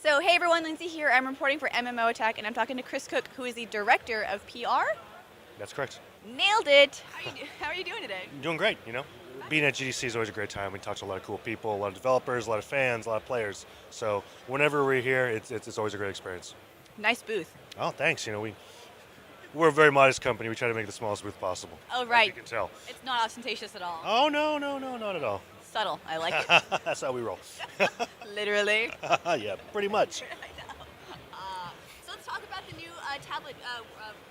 So, hey everyone, Lindsay here. I'm reporting for MMO Attack, and I'm talking to Chris Cook, who is the Director of PR. That's correct. Nailed it! How are you doing today? Doing great, Being at GDC is always a great time. We talk to a lot of cool people, a lot of developers, a lot of fans, a lot of players. So whenever we're here, it's always a great experience. Nice booth. Oh, thanks. We're a very modest company. We try to make the smallest booth possible. Oh, right. As you can tell. It's not ostentatious at all. Oh, no, not at all. Subtle. I like it. That's how we roll. Literally. Yeah, pretty much. I know. So let's talk about the new tablet,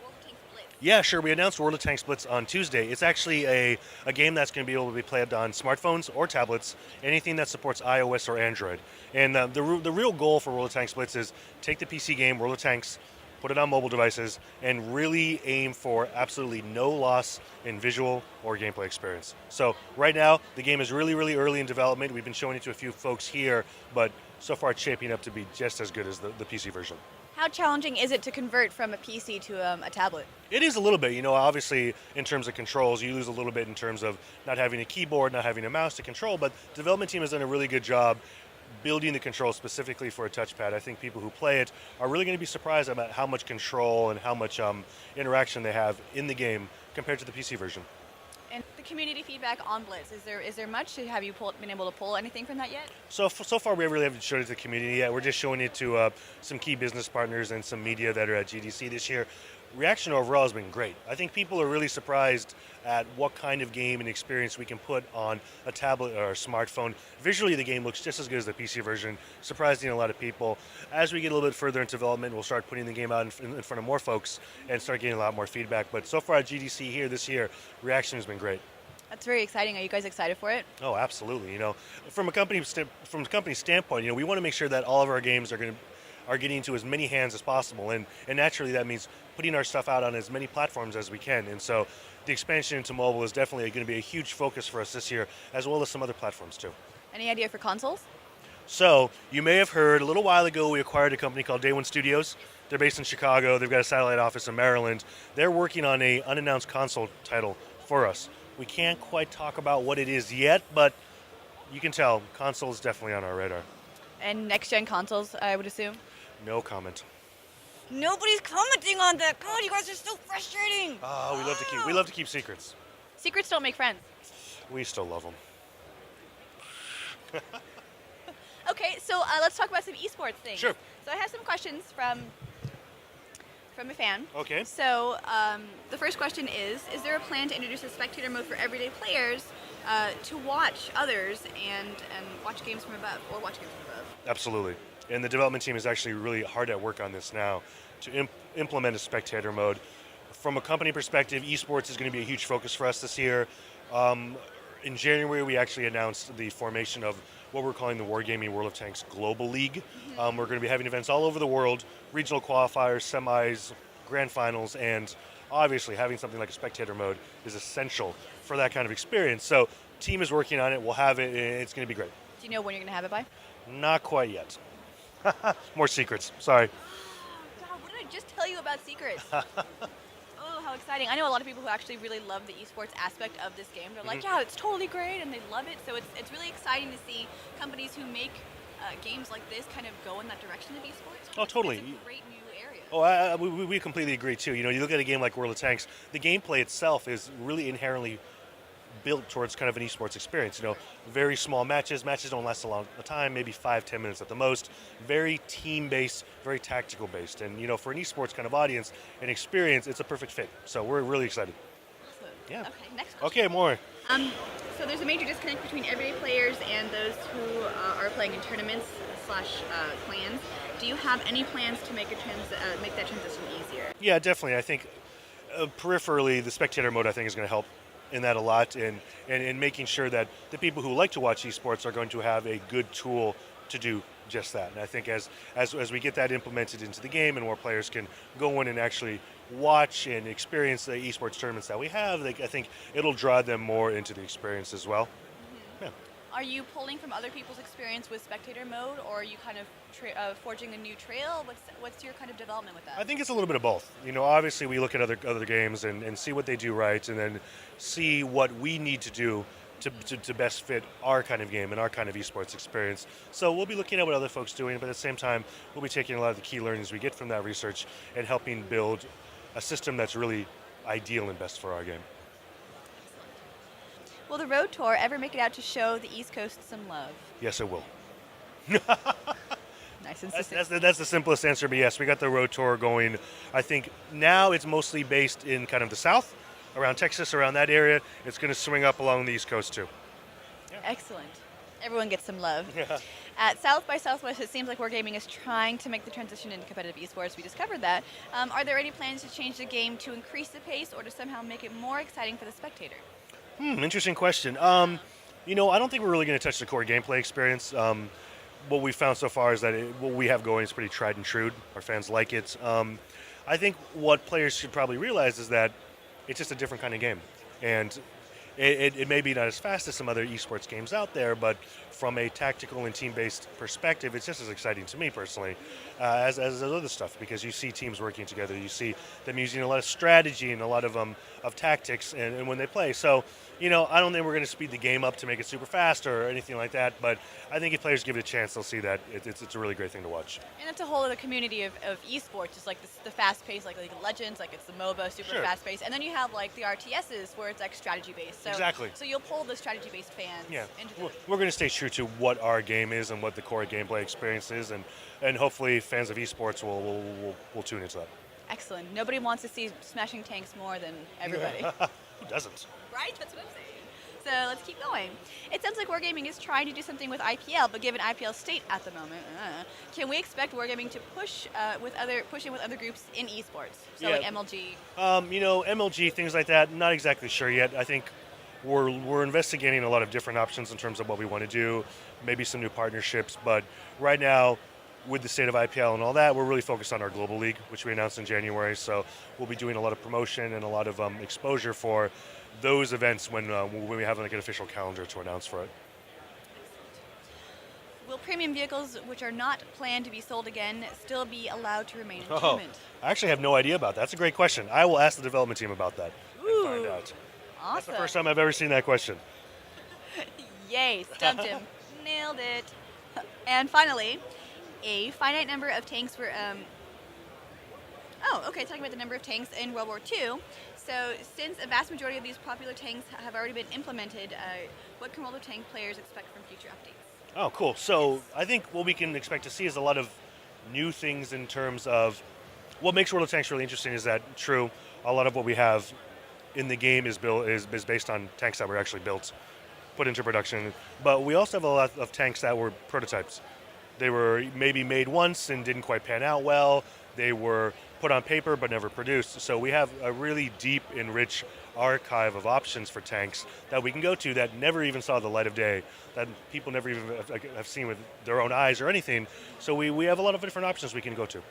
World of Tanks Blitz. Yeah, sure. We announced World of Tanks Blitz on Tuesday. It's actually a game that's going to be able to be played on smartphones or tablets, anything that supports iOS or Android. And the real goal for World of Tanks Blitz is take the PC game, World of Tanks, put it on mobile devices, and really aim for absolutely no loss in visual or gameplay experience. So right now, the game is really, really early in development. We've been showing it to a few folks here, but so far it's shaping up to be just as good as the PC version. How challenging is it to convert from a PC to a tablet? It is a little bit. Obviously in terms of controls, you lose a little bit in terms of not having a keyboard, not having a mouse to control, but the development team has done a really good job building the controls specifically for a touchpad. I think people who play it are really going to be surprised about how much control and how much interaction they have in the game compared to the PC version. And the community feedback on Blitz, is there much? Have you been able to pull anything from that yet? So far we really haven't showed it to the community yet. We're just showing it to some key business partners and some media that are at GDC this year. Reaction overall has been great. I think people are really surprised at what kind of game and experience we can put on a tablet or a smartphone. Visually, the game looks just as good as the PC version, surprising a lot of people. As we get a little bit further into development, we'll start putting the game out in front of more folks and start getting a lot more feedback. But so far at GDC here this year, reaction has been great. That's very exciting. Are you guys excited for it? Oh, absolutely. From a company standpoint, we want to make sure that all of our games are getting into as many hands as possible, and naturally that means putting our stuff out on as many platforms as we can. And so the expansion into mobile is definitely going to be a huge focus for us this year, as well as some other platforms too. Any idea for consoles? So you may have heard a little while ago we acquired a company called Day One Studios. They're based in Chicago. They've got a satellite office in Maryland. They're working on an unannounced console title for us. We can't quite talk about what it is yet, but you can tell console is definitely on our radar. And next-gen consoles, I would assume? No comment. Nobody's commenting on that. God, you guys are so frustrating. Oh, we love to keep secrets. Secrets don't make friends. We still love them. Okay, so let's talk about some esports things. Sure. So I have some questions from a fan. Okay. So the first question is there a plan to introduce a spectator mode for everyday players to watch others and watch games from above, or watch games from above? Absolutely. And the development team is actually really hard at work on this now to implement a spectator mode. From a company perspective, esports is going to be a huge focus for us this year. In January, we actually announced the formation of what we're calling the Wargaming World of Tanks Global League. Mm-hmm. We're going to be having events all over the world, regional qualifiers, semis, grand finals, and obviously having something like a spectator mode is essential for that kind of experience. So team is working on it. We'll have it. It's going to be great. Do you know when you're going to have it by? Not quite yet. More secrets. Sorry. Oh, God, what did I just tell you about secrets? Oh, how exciting. I know a lot of people who actually really love the esports aspect of this game. They're like, yeah, it's totally great, and they love it. So it's really exciting to see companies who make games like this kind of go in that direction of esports. Oh, totally. It's a great new area. Oh, we completely agree, too. You look at a game like World of Tanks, the gameplay itself is really inherently built towards kind of an esports experience. Very small matches don't last a long time, maybe 5-10 minutes at the most. Very team-based, very tactical-based. And, for an esports kind of audience and experience, it's a perfect fit. So we're really excited. Awesome. Yeah. Okay, next question. Okay, more. So there's a major disconnect between everyday players and those who are playing in tournaments / clans. Do you have any plans to make that transition easier? Yeah, definitely. I think peripherally, the spectator mode, I think, is going to help in that a lot, and making sure that the people who like to watch esports are going to have a good tool to do just that. And I think as we get that implemented into the game and more players can go in and actually watch and experience the esports tournaments that we have, I think it'll draw them more into the experience as well. Mm-hmm. Yeah. Are you pulling from other people's experience with spectator mode, or are you kind of forging a new trail? What's your kind of development with that? I think it's a little bit of both. Obviously we look at other games and see what they do right, and then see what we need to do to best fit our kind of game and our kind of esports experience. So we'll be looking at what other folks are doing, but at the same time, we'll be taking a lot of the key learnings we get from that research and helping build a system that's really ideal and best for our game. Will the Road Tour ever make it out to show the East Coast some love? Yes, it will. Nice and succinct. That's the simplest answer, but yes, we got the Road Tour going. I think now it's mostly based in kind of the South, around Texas, around that area. It's going to swing up along the East Coast too. Yeah. Excellent. Everyone gets some love. Yeah. At South by Southwest, it seems like Wargaming is trying to make the transition into competitive esports. We discovered that. Are there any plans to change the game to increase the pace or to somehow make it more exciting for the spectator? Interesting question. I don't think we're really going to touch the core gameplay experience. What we've found so far is that what we have going is pretty tried and true. Our fans like it. I think what players should probably realize is that it's just a different kind of game. And it may be not as fast as some other esports games out there, but from a tactical and team-based perspective, it's just as exciting to me personally as other stuff, because you see teams working together. You see them using a lot of strategy and a lot of tactics and when they play. So, I don't think we're going to speed the game up to make it super fast or anything like that, but I think if players give it a chance, they'll see that it's a really great thing to watch. And that's a whole other community of esports, just like the fast-paced, like League of Legends, like it's the MOBA, super fast-paced. And then you have like the RTSs where it's like strategy-based. So, exactly. So you'll pull the strategy-based fans into the We're going to stay true to what our game is and what the core gameplay experience is, and hopefully fans of esports will tune into that. Excellent. Nobody wants to see smashing tanks more than everybody. Who doesn't? Right? That's what I'm saying. So let's keep going. It sounds like Wargaming is trying to do something with IPL, but given IPL's state at the moment, can we expect Wargaming to push in with other groups in esports? So like MLG. MLG, things like that. Not exactly sure yet. I think we're investigating a lot of different options in terms of what we want to do, maybe some new partnerships. But right now, with the state of IPL and all that, we're really focused on our global league, which we announced in January. So we'll be doing a lot of promotion and a lot of exposure for those events when we have like an official calendar to announce for it. Will premium vehicles which are not planned to be sold again still be allowed to remain in the tournament? I actually have no idea about that. That's a great question. I will ask the development team about that and find out. Awesome. That's the first time I've ever seen that question. Yay, stumped him. Nailed it. And finally, a finite number of tanks were... talking about the number of tanks in World War II. So since a vast majority of these popular tanks have already been implemented, what can World of Tanks players expect from future updates? Oh, cool. So I think what we can expect to see is a lot of new things in terms of what makes World of Tanks really interesting is that, true, a lot of what we have in the game is based on tanks that were actually built, put into production. But we also have a lot of tanks that were prototypes. They were maybe made once and didn't quite pan out well. They were put on paper but never produced. So we have a really deep and rich archive of options for tanks that we can go to that never even saw the light of day, that people never even have seen with their own eyes or anything. So we have a lot of different options we can go to.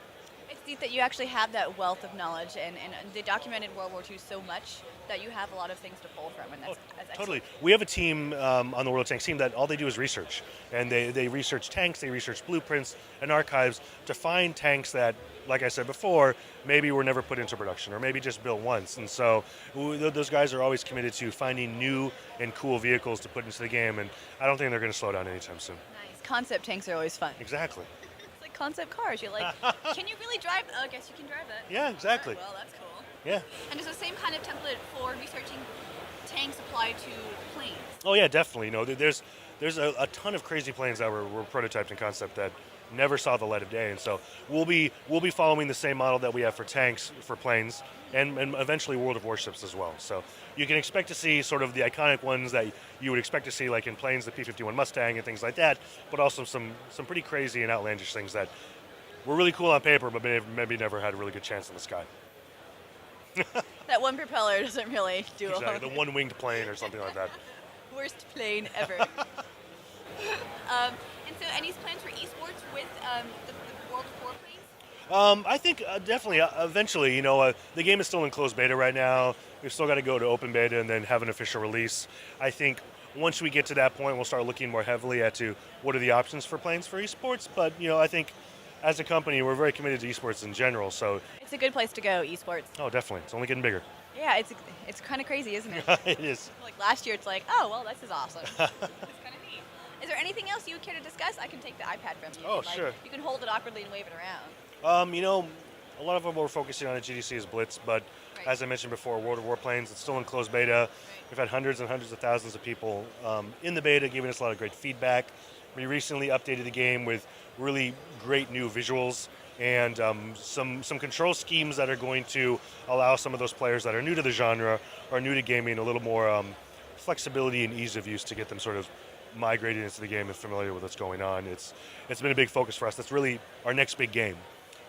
It's neat that you actually have that wealth of knowledge, and they documented World War II so much that you have a lot of things to pull from, and that's totally. We have a team on the World of Tanks team that all they do is research, and they research tanks, they research blueprints and archives to find tanks that, like I said before, maybe were never put into production or maybe just built once. And so those guys are always committed to finding new and cool vehicles to put into the game, and I don't think they're going to slow down anytime soon. Nice. Concept tanks are always fun. Exactly. It's like concept cars. You're like, can you really drive? Oh, I guess you can drive that. Yeah, exactly. Right, well, that's cool. Yeah. And does the same kind of template for researching tanks apply to planes? Oh yeah, definitely. There's a ton of crazy planes that were prototyped in concept that never saw the light of day, and so we'll be following the same model that we have for tanks, for planes, and eventually World of Warships as well. So you can expect to see sort of the iconic ones that you would expect to see, like in planes, the P-51 Mustang and things like that, but also some pretty crazy and outlandish things that were really cool on paper, but maybe never had a really good chance in the sky. That one propeller doesn't really do exactly. The one-winged plane or something like that. Worst plane ever. And so any plans for esports with the World of Warplanes? I think definitely, eventually, the game is still in closed beta right now. We've still got to go to open beta and then have an official release. I think once we get to that point, we'll start looking more heavily at what are the options for planes for esports. But, I think as a company, we're very committed to esports in general. So it's a good place to go, esports. Oh, definitely. It's only getting bigger. Yeah, it's kind of crazy, isn't it? It is. Like last year, it's like, oh well, this is awesome. It's kind of neat. Is there anything else you would care to discuss? I can take the iPad from you. Oh, and, sure. You can hold it awkwardly and wave it around. A lot of what we're focusing on at GDC is Blitz, but Right. as I mentioned before, World of Warplanes, it's still in closed beta. We've had hundreds and hundreds of thousands of people in the beta giving us a lot of great feedback. We recently updated the game with really great new visuals and some control schemes that are going to allow some of those players that are new to the genre or new to gaming a little more flexibility and ease of use to get them sort of migrated into the game and familiar with what's going on. It's been a big focus for us. That's really our next big game.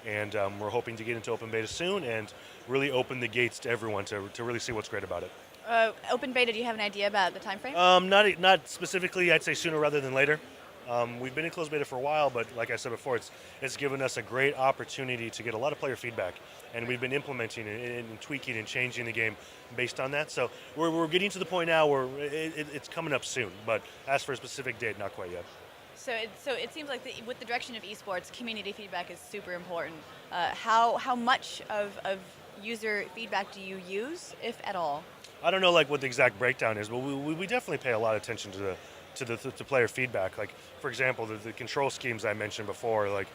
And we're hoping to get into open beta soon and really open the gates to everyone to really see what's great about it. Open beta, do you have an idea about the time frame? Not specifically. I'd say sooner rather than later. We've been in closed beta for a while, but like I said before, it's given us a great opportunity to get a lot of player feedback, and we've been implementing and tweaking and changing the game based on that. So we're getting to the point now where it's coming up soon, but as for a specific date, not quite yet. So it seems like with the direction of esports, community feedback is super important. How much of user feedback do you use, if at all? I don't know what the exact breakdown is, but we definitely pay a lot of attention to player feedback. Like, for example, the control schemes I mentioned before, like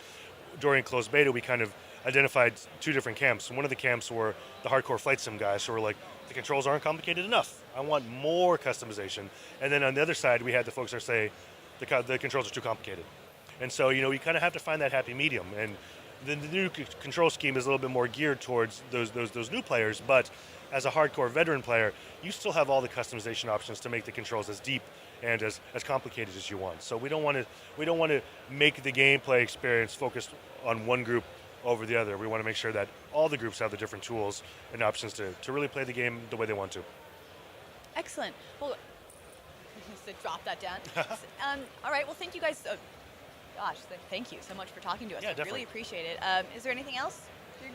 during closed beta, we kind of identified two different camps. One of the camps were the hardcore flight sim guys who were like, the controls aren't complicated enough. I want more customization. And then on the other side, we had the folks that say, the controls are too complicated. And so, you kind of have to find that happy medium. And the new control scheme is a little bit more geared towards those new players, but as a hardcore veteran player, you still have all the customization options to make the controls as deep and as complicated as you want. So we don't want to make the gameplay experience focused on one group over the other. We want to make sure that all the groups have the different tools and options to really play the game the way they want to. Excellent. Well, to drop that down. All right. Well, thank you guys. Thank you so much for talking to us. Yeah, I definitely. really appreciate it. Is there anything else?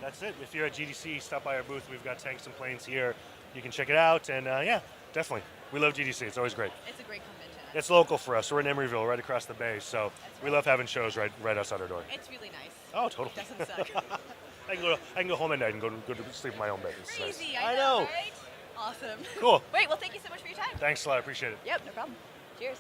That's it. If you're at GDC, stop by our booth. We've got tanks and planes here. You can check it out. And yeah, definitely. We love GDC. It's always great. It's a great convention. It's local for us. We're in Emeryville, right across the bay. So we love having shows right outside our door. It's really nice. Oh, totally. It doesn't suck. I can go home at night and go to sleep in my own bed. It's Crazy. nice. I know. Right? Awesome. Cool. Great. Well, thank you so much for your time. Thanks a lot. I appreciate it. Yep. No problem. Cheers.